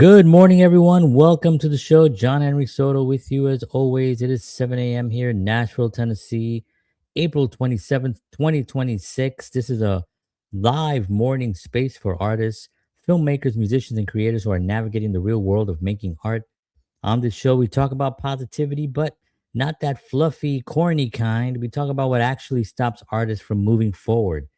Good morning, everyone. Welcome to the show. John Henry Soto with you as always. It is 7 a.m. here in Nashville, Tennessee, April 27th, 2026. This is a live morning space for artists, filmmakers, musicians, and creators who are navigating the real world of making art. On this show, we talk about positivity, but not that fluffy, corny kind. We talk about what actually stops artists from moving forward,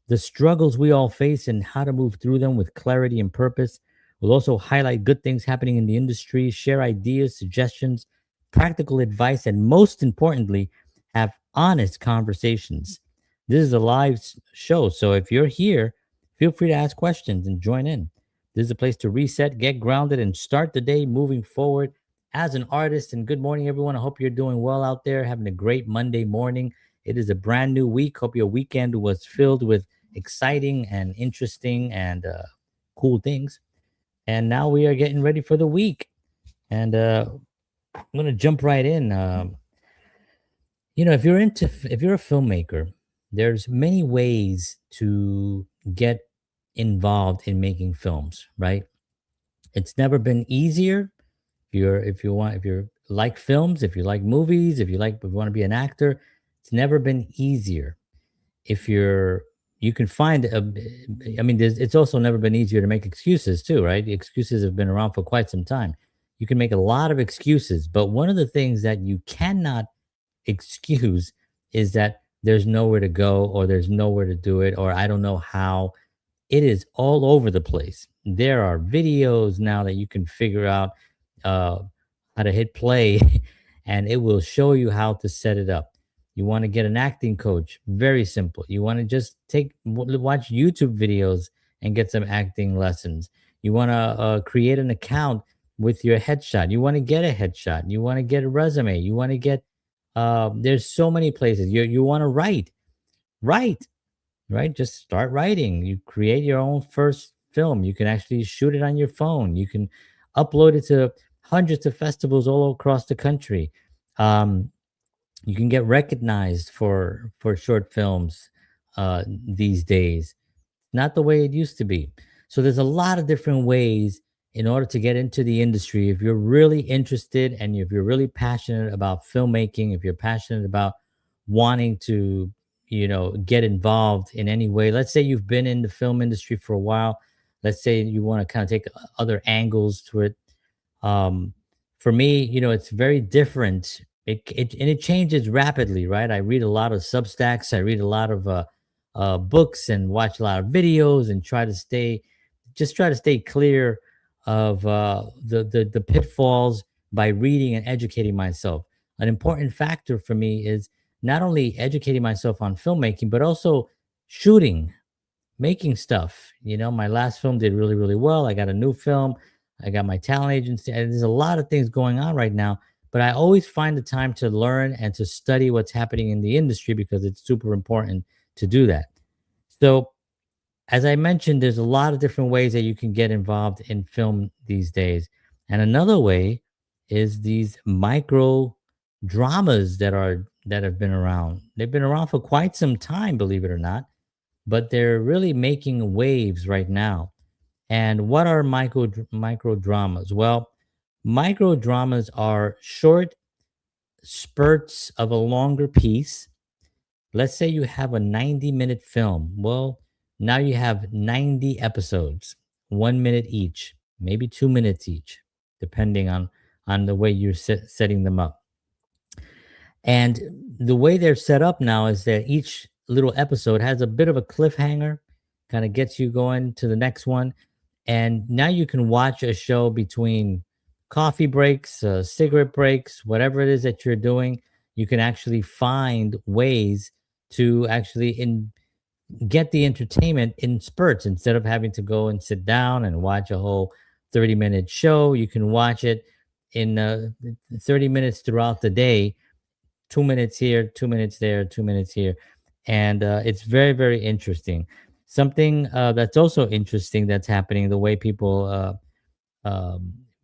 the struggles we all face and how to move through them with clarity and purpose. We'll also highlight good things happening in the industry, share ideas, suggestions, practical advice, and most importantly, have honest conversations. This is a live show, so if you're here, feel free to ask questions and join in. This is a place to reset, get grounded, and start the day moving forward as an artist. And good morning, everyone. I hope you're doing well out there, having a great Monday morning. It is a brand new week. Hope your weekend was filled with exciting and interesting and cool things. And now we are getting ready for the week. And I'm going to jump right in. If you're a filmmaker, there's many ways to get involved in making films, right? It's never been easier. If you like films, if you like movies, if you want to be an actor, it's never been easier. If you're you can find it's also never been easier to make excuses too, right? The excuses have been around for quite some time. You can make a lot of excuses, but one of the things that you cannot excuse is that there's nowhere to go, or there's nowhere to do it, or I don't know how. It is all over the place. There are videos now that you can figure out uh, how to hit play, and it will show you how to set it up. You want to get an acting coach? Very simple. You want to just watch YouTube videos and get some acting lessons. You want to create an account with your headshot. You want to get a headshot. You want to get a resume. You want to get there's so many places. You want to write, right? Just start writing. You create your own first film. You can actually shoot it on your phone. You can upload it to hundreds of festivals all across the country. Um, you can get recognized for short films these days, not the way it used to be. So there's a lot of different ways in order to get into the industry. If you're really interested and if you're really passionate about filmmaking, if you're passionate about wanting to, get involved in any way. Let's say you've been in the film industry for a while. Let's say you want to kind of take other angles to it. um, for me, it's very different. It changes rapidly, right? I read a lot of Substacks. I read a lot of books and watch a lot of videos and try to stay clear of the pitfalls by reading and educating myself. An important factor for me is not only educating myself on filmmaking, but also shooting, making stuff. My last film did really, really well. I got a new film. I got my talent agency. And there's a lot of things going on right now, but I always find the time to learn and to study what's happening in the industry because it's super important to do that. So, as I mentioned, there's a lot of different ways that you can get involved in film these days. And another way is these micro dramas that have been around. They've been around for quite some time, believe it or not, but they're really making waves right now. And what are micro dramas? Well, micro dramas are short spurts of a longer piece. Let's say you have a 90-minute film. Well, now you have 90 episodes, 1 minute each, maybe 2 minutes each, depending on the way you're setting them up. And the way they're set up now is that each little episode has a bit of a cliffhanger, kind of gets you going to the next one. And now you can watch a show between coffee breaks, cigarette breaks, whatever it is that you're doing. You can actually find ways to actually get the entertainment in spurts instead of having to go and sit down and watch a whole 30-minute show. You can watch it in 30 minutes throughout the day, 2 minutes here, 2 minutes there, 2 minutes here. And it's very, very interesting. Something that's also interesting that's happening, the way people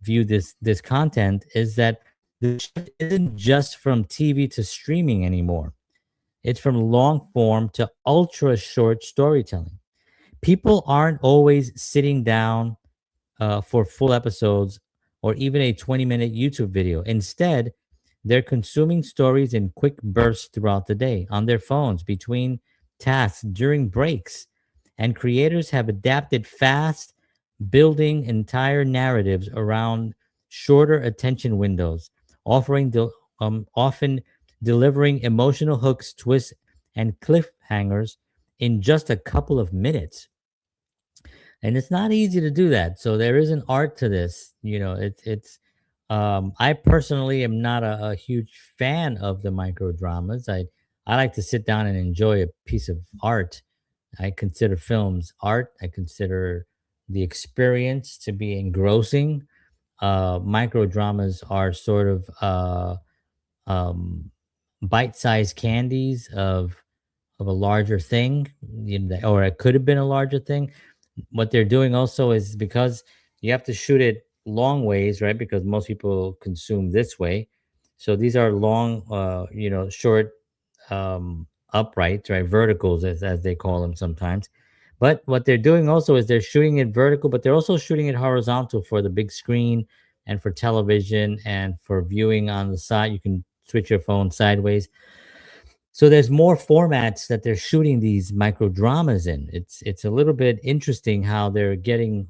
view this content, is that the shift isn't just from TV to streaming anymore. It's from long form to ultra short storytelling. People aren't always sitting down for full episodes or even a 20-minute YouTube video. Instead, they're consuming stories in quick bursts throughout the day on their phones, between tasks, during breaks. And creators have adapted fast, building entire narratives around shorter attention windows, often delivering emotional hooks, twists, and cliffhangers in just a couple of minutes. And it's not easy to do that. So there is an art to this. I personally am not a huge fan of the micro dramas. I like to sit down and enjoy a piece of art. I consider films art. I consider the experience to be engrossing. Micro dramas are sort of um, bite-sized candies of a larger thing, or it could have been a larger thing. What they're doing also is, because you have to shoot it long ways, right? Because most people consume this way. So these are long, short, uprights, right? Verticals, as they call them sometimes. But what they're doing also is they're shooting it vertical, but they're also shooting it horizontal for the big screen and for television and for viewing on the side. You can switch your phone sideways. So there's more formats that they're shooting these micro dramas in. It's a little bit interesting how they're getting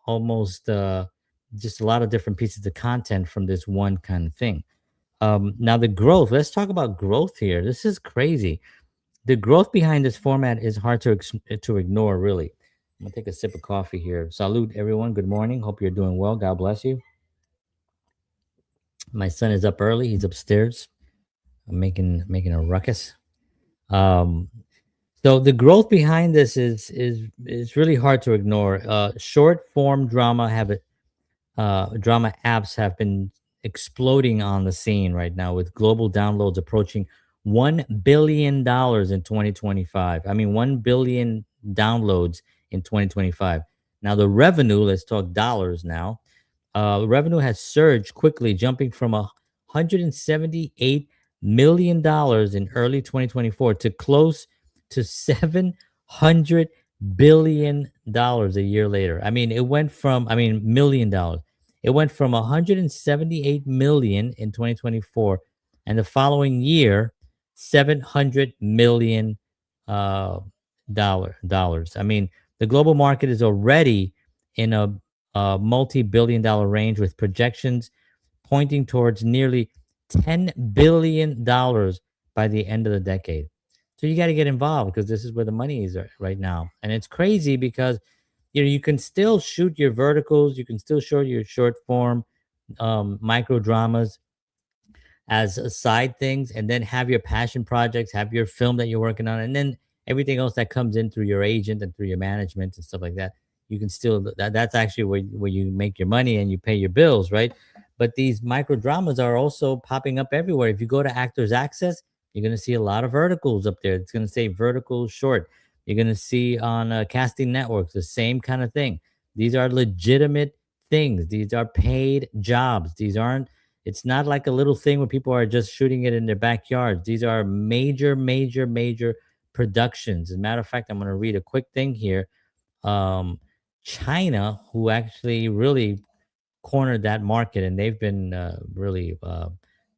almost just a lot of different pieces of content from this one kind of thing. Now the growth. Let's talk about growth here. This is crazy. The growth behind this format is hard to ignore. Really, I'm gonna take a sip of coffee here. Salute everyone. Good morning. Hope you're doing well. God bless you. My son is up early. He's upstairs, making a ruckus. Um, So the growth behind this is really hard to ignore. Short form drama apps have been exploding on the scene right now, with global downloads approaching $1 billion in 2025. I mean, 1 billion downloads in 2025. Now the revenue. Let's talk dollars now. Revenue has surged quickly, jumping from $178 million in early 2024 to close to $700 billion a year later. I mean, million dollars. It went from 178 million in 2024, and the following year, 700 million uh, dollars. I mean, the global market is already in a multi-billion dollar range, with projections pointing towards nearly $10 billion by the end of the decade. So you got to get involved, because this is where the money is right now. And it's crazy because you can still shoot your verticals, you can still shoot your short form micro dramas as side things, and then have your passion projects, have your film that you're working on, and then everything else that comes in through your agent and through your management and stuff like that. You can still that's actually where you make your money and you pay your bills, right? But these micro dramas are also popping up everywhere. If you go to Actors Access, you're going to see a lot of verticals up there. It's going to say vertical short. You're going to see on casting networks the same kind of thing. These are legitimate things. These are paid jobs. These aren't It's not like a little thing where people are just shooting it in their backyards. These are major, major, major productions. As a matter of fact, I'm going to read a quick thing here. Um, China, who actually really cornered that market, and they've been really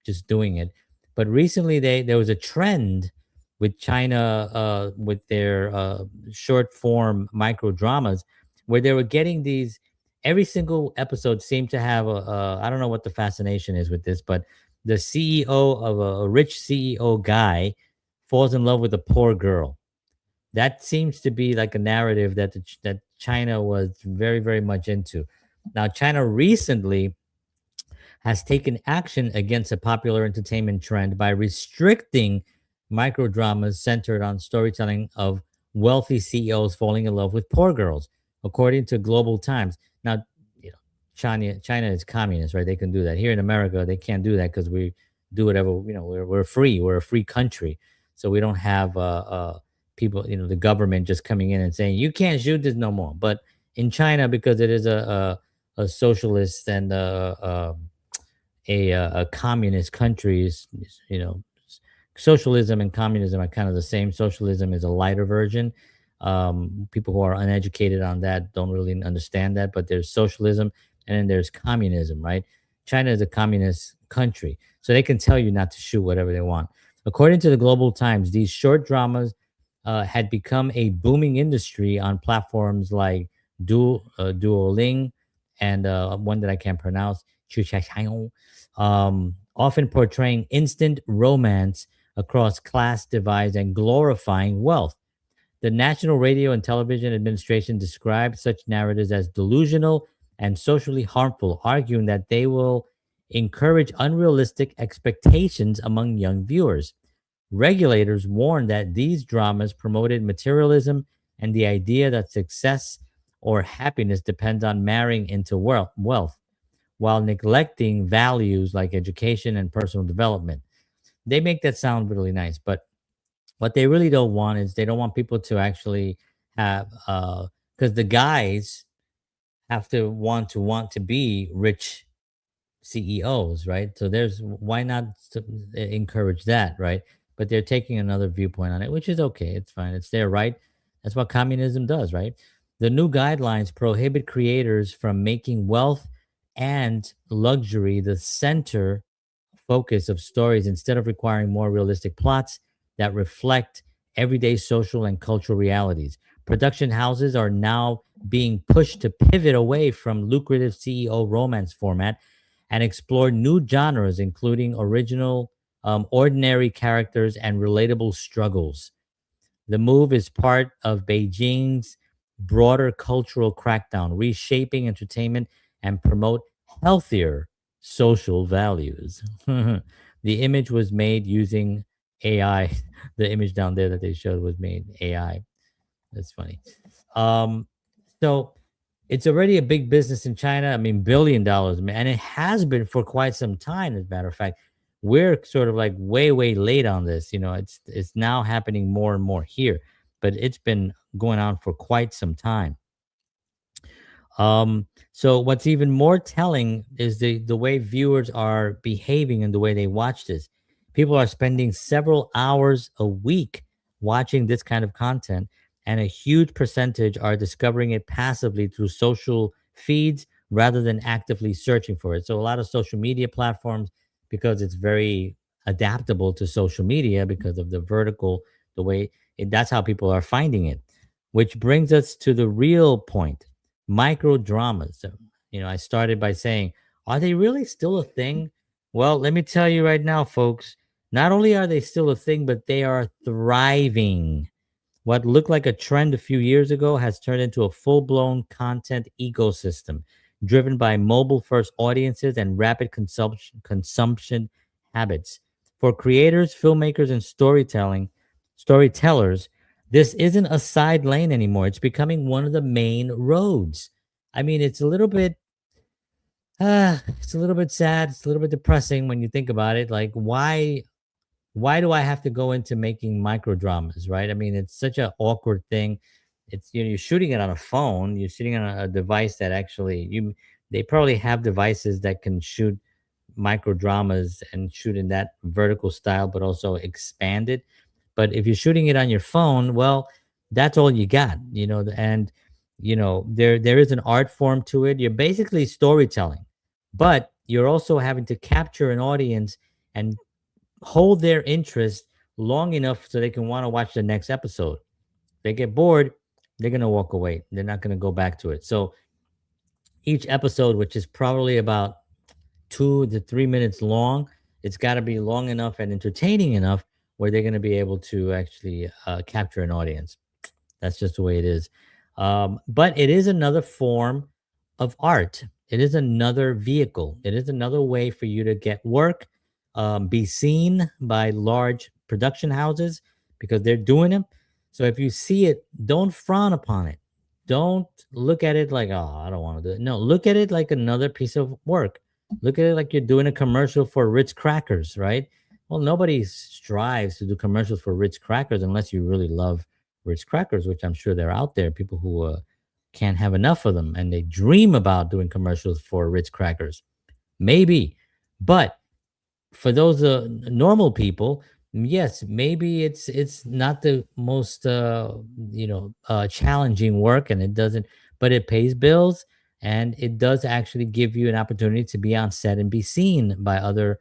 just doing it. But recently, there was a trend with China with their short form micro dramas, where they were getting these. Every single episode seemed to have I don't know what the fascination is with this, but the CEO of a rich CEO guy falls in love with a poor girl. That seems to be like a narrative that China was very, very much into. Now, China recently has taken action against a popular entertainment trend by restricting microdramas centered on storytelling of wealthy CEOs falling in love with poor girls, according to Global Times. Now, you know, China is communist, right? They can do that. Here in America, they can't do that because we do whatever. We're free. We're a free country, so we don't have people. The government just coming in and saying you can't shoot this no more. But in China, because it is a socialist and a communist country, socialism and communism are kind of the same. Socialism is a lighter version. People who are uneducated on that don't really understand that. But there's socialism, and then there's communism, right? China is a communist country, so they can tell you not to shoot whatever they want. According to the Global Times, these short dramas had become a booming industry on platforms like Duoling and one that I can't pronounce, often portraying instant romance across class divides and glorifying wealth. The National Radio and Television Administration described such narratives as delusional and socially harmful, arguing that they will encourage unrealistic expectations among young viewers. Regulators warned that these dramas promoted materialism and the idea that success or happiness depends on marrying into wealth, while neglecting values like education and personal development. They make that sound really nice, but what they really don't want is they don't want people to actually have because the guys have to want to be rich CEOs, right? So there's why not encourage that, right? But they're taking another viewpoint on it, which is okay. It's fine. It's their right. That's what communism does, right? The new guidelines prohibit creators from making wealth and luxury the center focus of stories, instead of requiring more realistic plots that reflect everyday social and cultural realities. Production houses are now being pushed to pivot away from lucrative CEO romance format and explore new genres, including original, ordinary characters and relatable struggles. The move is part of Beijing's broader cultural crackdown, reshaping entertainment and promote healthier social values. The image was made using AI. The image down there that they showed was made AI. That's funny. Um, so it's already a big business in China. I mean, $1 billion, man, and it has been for quite some time. As a matter of fact, we're sort of like way, way late on this. It's now happening more and more here, but it's been going on for quite some time. So what's even more telling is the way viewers are behaving and the way they watch this. People are spending several hours a week watching this kind of content, and a huge percentage are discovering it passively through social feeds rather than actively searching for it. So a lot of social media platforms, because it's very adaptable to social media because of the vertical, the way that's how people are finding it. Which brings us to the real point, micro dramas. So, I started by saying, are they really still a thing? Well, let me tell you right now, folks, not only are they still a thing, but they are thriving. What looked like a trend a few years ago has turned into a full blown content ecosystem driven by mobile first audiences and rapid consumption habits. For creators, filmmakers, and storytellers, this isn't a side lane anymore. It's becoming one of the main roads. I mean, it's a little bit sad. It's a little bit depressing when you think about it. Like, why do I have to go into making micro dramas, right? I mean, it's such an awkward thing. It's you're shooting it on a phone, you're shooting on a device that actually they probably have devices that can shoot micro dramas and shoot in that vertical style, but also expand it. But if you're shooting it on your phone, well, that's all you got, and there is an art form to it. You're basically storytelling, but you're also having to capture an audience and hold their interest long enough so they can want to watch the next episode. If they get bored, they're going to walk away. They're not going to go back to it. So each episode, which is probably about 2 to 3 minutes long, it's got to be long enough and entertaining enough where they're going to be able to actually capture an audience. That's just the way it is. But it is another form of art. It is another vehicle. It is another way for you to get work, be seen by large production houses because they're doing them. So if you see it, don't frown upon it. Don't look at it like, oh, I don't want to do it. No, look at it like another piece of work. Look at it like you're doing a commercial for Ritz crackers, right? Well, nobody strives to do commercials for Ritz crackers unless you really love Ritz crackers, which I'm sure they're out there. People who can't have enough of them and they dream about doing commercials for Ritz crackers. Maybe. But for those normal people, Yes, maybe it's not the most challenging work, and it doesn't, but it pays bills, and it does actually give you an opportunity to be on set and be seen by other,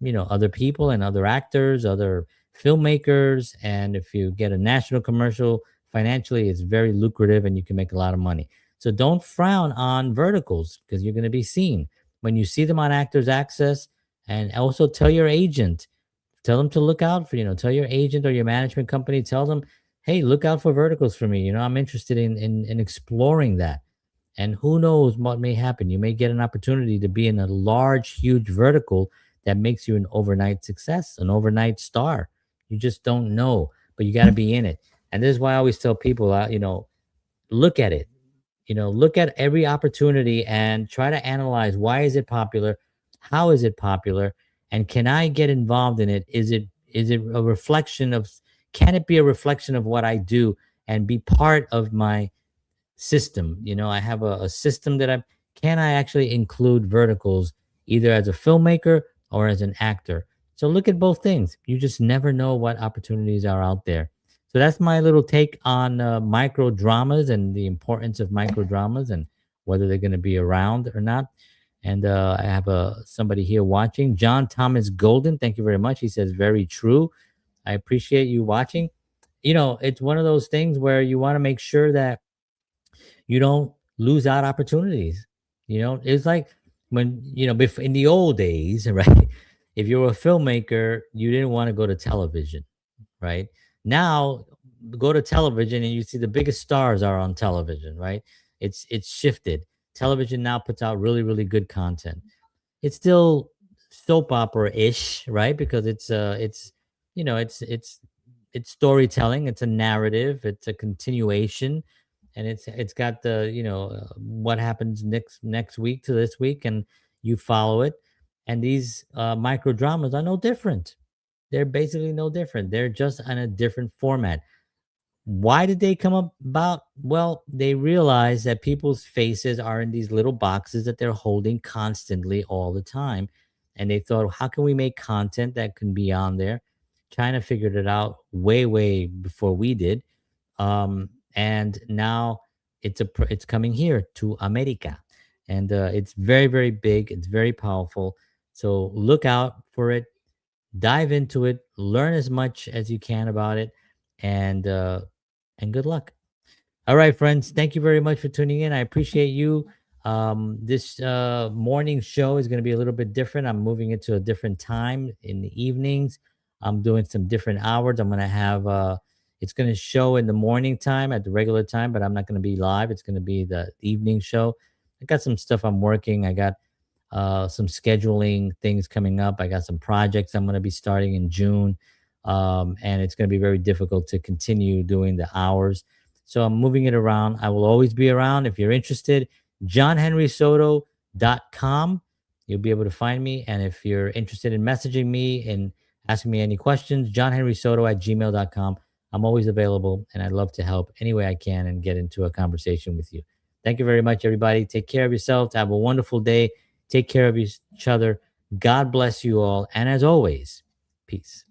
other people and other actors, other filmmakers. And if you get a national commercial, financially it's very lucrative and you can make a lot of money. So don't frown on verticals because you're going to be seen when you see them on Actors Access. And also tell your agent, tell them to look out for, tell your agent or your management company, tell them, hey, look out for verticals for me. I'm interested in exploring that. And who knows what may happen. You may get an opportunity to be in a large, huge vertical that makes you an overnight success, an overnight star. You just don't know, but you got to be in it. And this is why I always tell people, look at it. Look at every opportunity and try to analyze, why is it popular? How is it popular? And can I get involved in it? Is it a reflection of, can it be a reflection of what I do and be part of my system? I have a system that can I actually include verticals either as a filmmaker or as an actor? So look at both things. You just never know what opportunities are out there. So that's my little take on micro dramas and the importance of micro dramas and whether they're going to be around or not. And I have somebody here watching, John Thomas Golden. Thank you very much. He says, very true. I appreciate you watching. It's one of those things where you want to make sure that you don't lose out opportunities. It's like when, in the old days, right? If you were a filmmaker, you didn't want to go to television, right? Now, go to television and you see the biggest stars are on television, right? It's shifted. Television now puts out really, really good content. It's still soap opera-ish, right? Because it's storytelling, it's a narrative, it's a continuation, and it's got the, what happens next week to this week, and you follow it. And these micro dramas are no different. They're basically no different. They're just on a different format. Why did they come about? Well, they realized that people's faces are in these little boxes that they're holding constantly all the time. And they thought, how can we make content that can be on there? China figured it out way, way before we did. And now it's coming here to America. And it's very, very big. It's very powerful. So look out for it, dive into it, learn as much as you can about it, and good luck. All right, friends. Thank you very much for tuning in. I appreciate you. This morning show is going to be a little bit different. I'm moving it to a different time in the evenings. I'm doing some different hours. I'm going to have it's going to show in the morning time at the regular time, but I'm not going to be live. It's going to be the evening show. I got some stuff I'm working. I got some scheduling things coming up. I got some projects I'm going to be starting in June, and it's going to be very difficult to continue doing the hours. So I'm moving it around. I will always be around. If you're interested, johnhenrysoto.com. You'll be able to find me. And if you're interested in messaging me and asking me any questions, johnhenrysoto@gmail.com. I'm always available, and I'd love to help any way I can and get into a conversation with you. Thank you very much, everybody. Take care of yourself. Have a wonderful day. Take care of each other. God bless you all. And as always, peace.